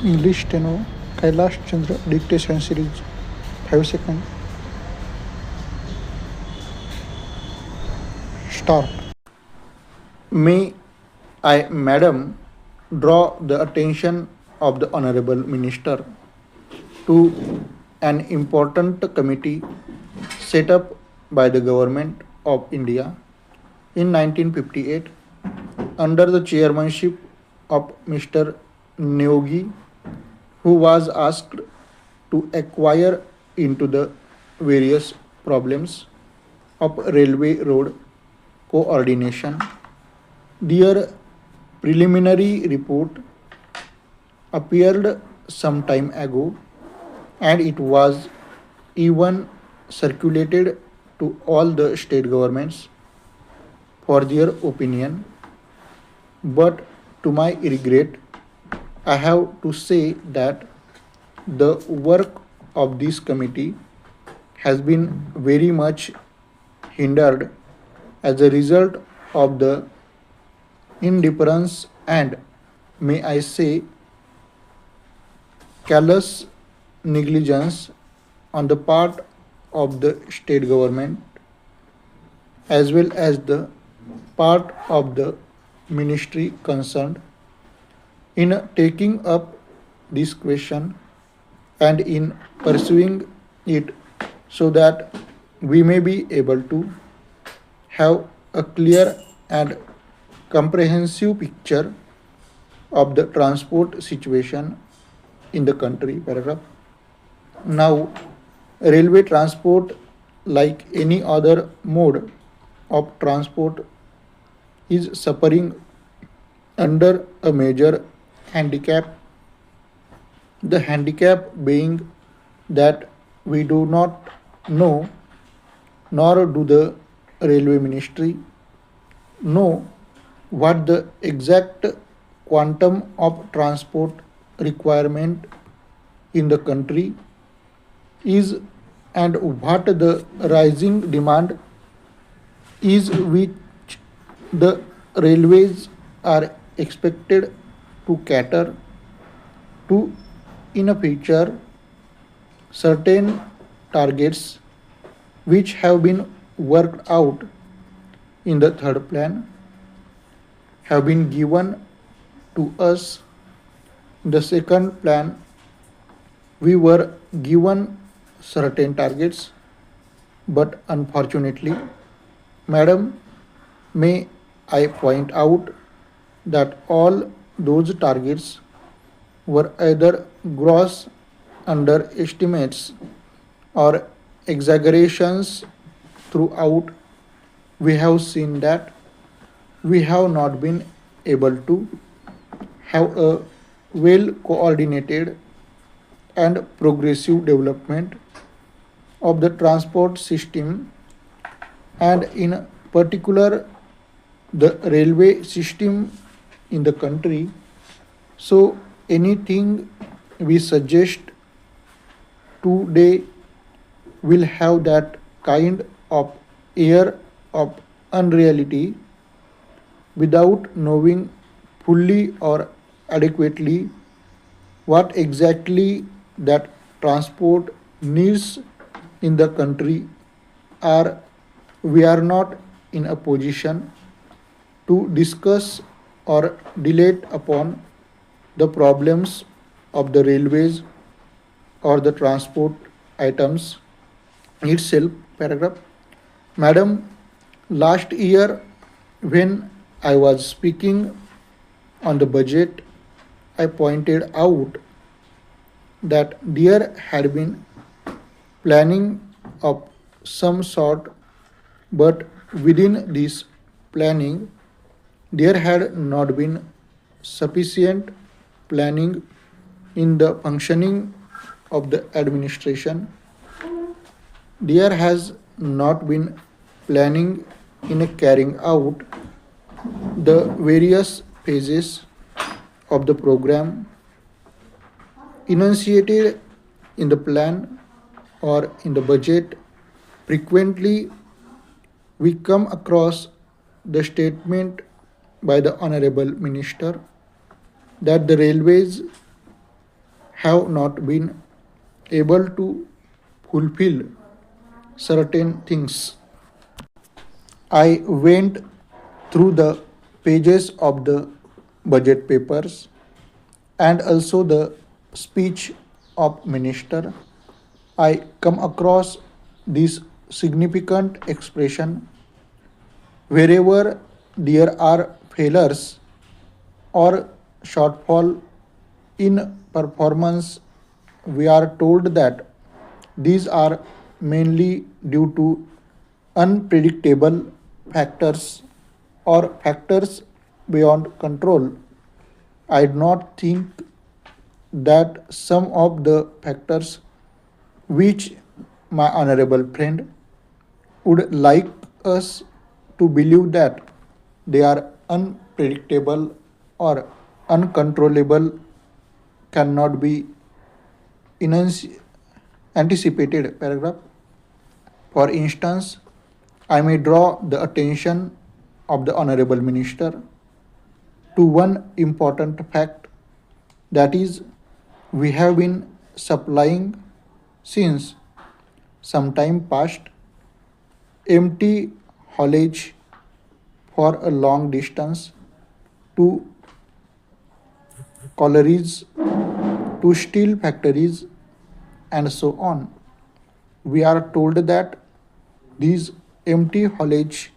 English Steno, Kailash Chandra Dictation Series, 5 seconds. Start. May I, Madam, draw the attention of the Honorable Minister to an important committee set up by the Government of India in 1958 under the chairmanship of Mr. Neogi, who was asked to acquire into the various problems of railway road coordination. Their preliminary report appeared some time ago and it was even circulated to all the state governments for their opinion. But to my regret, I have to say that the work of this committee has been very much hindered as a result of the indifference and, may I say, callous negligence on the part of the state government as well as the part of the ministry concerned in taking up this question and in pursuing it so that we may be able to have a clear and comprehensive picture of the transport situation in the country. Paragraph. Now, railway transport, like any other mode of transport, is suffering under a major handicap. The handicap being that we do not know, nor do the railway ministry know what the exact quantum of transport requirement in the country is and what the rising demand is which the railways are expected to cater to in a future. Certain targets which have been worked out in the third plan have been given to us. In the second plan, we were given certain targets, but unfortunately, Madam, may I point out that all those targets were either gross underestimates or exaggerations throughout. We have seen that we have not been able to have a well coordinated and progressive development of the transport system and in particular the railway system in the country. So anything we suggest today will have that kind of air of unreality without knowing fully or adequately what exactly that transport needs in the country, or we are not in a position to discuss or dilate upon the problems of the railways or the transport items itself. Paragraph. Madam, last year when I was speaking on the budget, I pointed out that there had been planning of some sort, but within this planning, there had not been sufficient planning in the functioning of the administration. There has not been planning in carrying out the various phases of the program enunciated in the plan or in the budget. Frequently, we come across the statement by the Honorable Minister that the railways have not been able to fulfill certain things. I went through the pages of the budget papers and also the speech of minister. I come across this significant expression wherever there are failures or shortfall in performance, we are told that these are mainly due to unpredictable factors or factors beyond control. I do not think that some of the factors which my honorable friend would like us to believe that they are unpredictable or uncontrollable cannot be anticipated. Paragraph. For instance, I may draw the attention of the honorable minister to one important fact, that is, we have been supplying since some time past empty haulage for a long distance to collieries, to steel factories, and so on. We are told that this empty haulage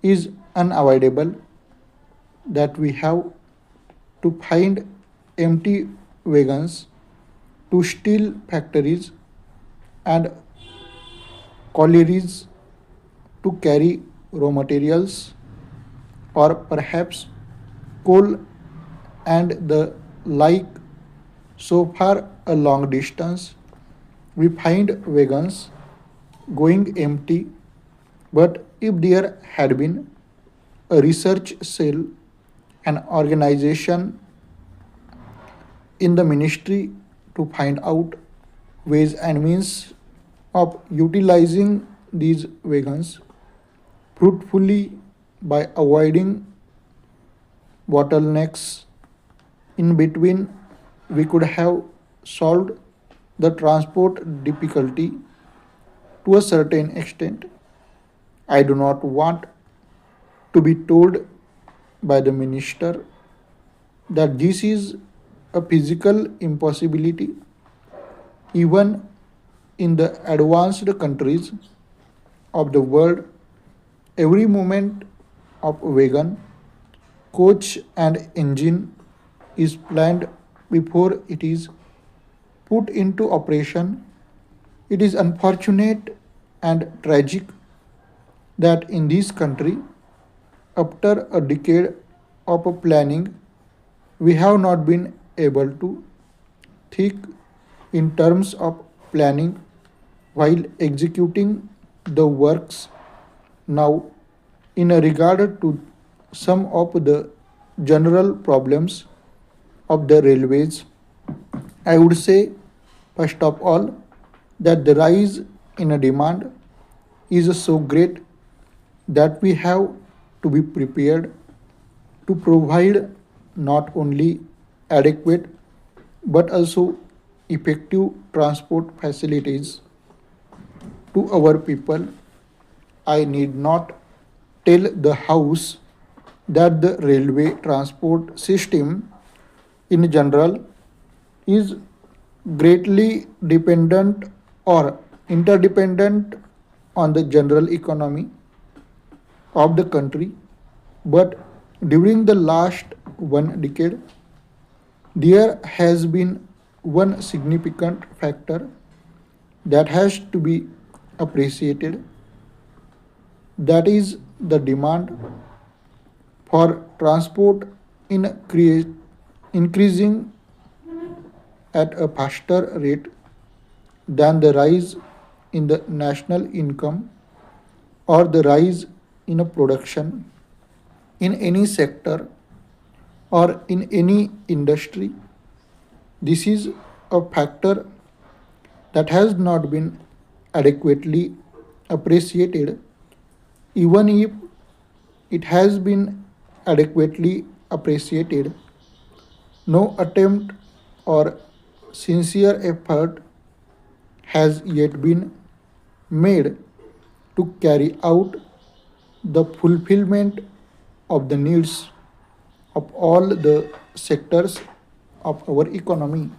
is unavoidable, that we have to find empty wagons to steel factories and collieries to carry raw materials or perhaps coal and the like. So far a long distance, we find wagons going empty, but if there had been a research cell, an organization in the ministry to find out ways and means of utilizing these wagons fruitfully by avoiding bottlenecks in between, we could have solved the transport difficulty to a certain extent. I do not want to be told by the minister that this is a physical impossibility. Even in the advanced countries of the world, every movement of wagon, coach, and engine is planned before it is put into operation. It is unfortunate and tragic that in this country, after a decade of planning, we have not been able to think in terms of planning while executing the works. Now, in regard to some of the general problems of the railways, I would say, first of all, that the rise in a demand is so great that we have to be prepared to provide not only adequate but also effective transport facilities to our people. I need not tell the House that the railway transport system in general is greatly dependent or interdependent on the general economy of the country, but during the last one decade, there has been one significant factor that has to be appreciated, that is the demand for transport increasing at a faster rate than the rise in the national income or the rise in a production in any sector or in any industry. This is a factor that has not been adequately appreciated. Even if it has been adequately appreciated, no attempt or sincere effort has yet been made to carry out the fulfillment of the needs of all the sectors of our economy.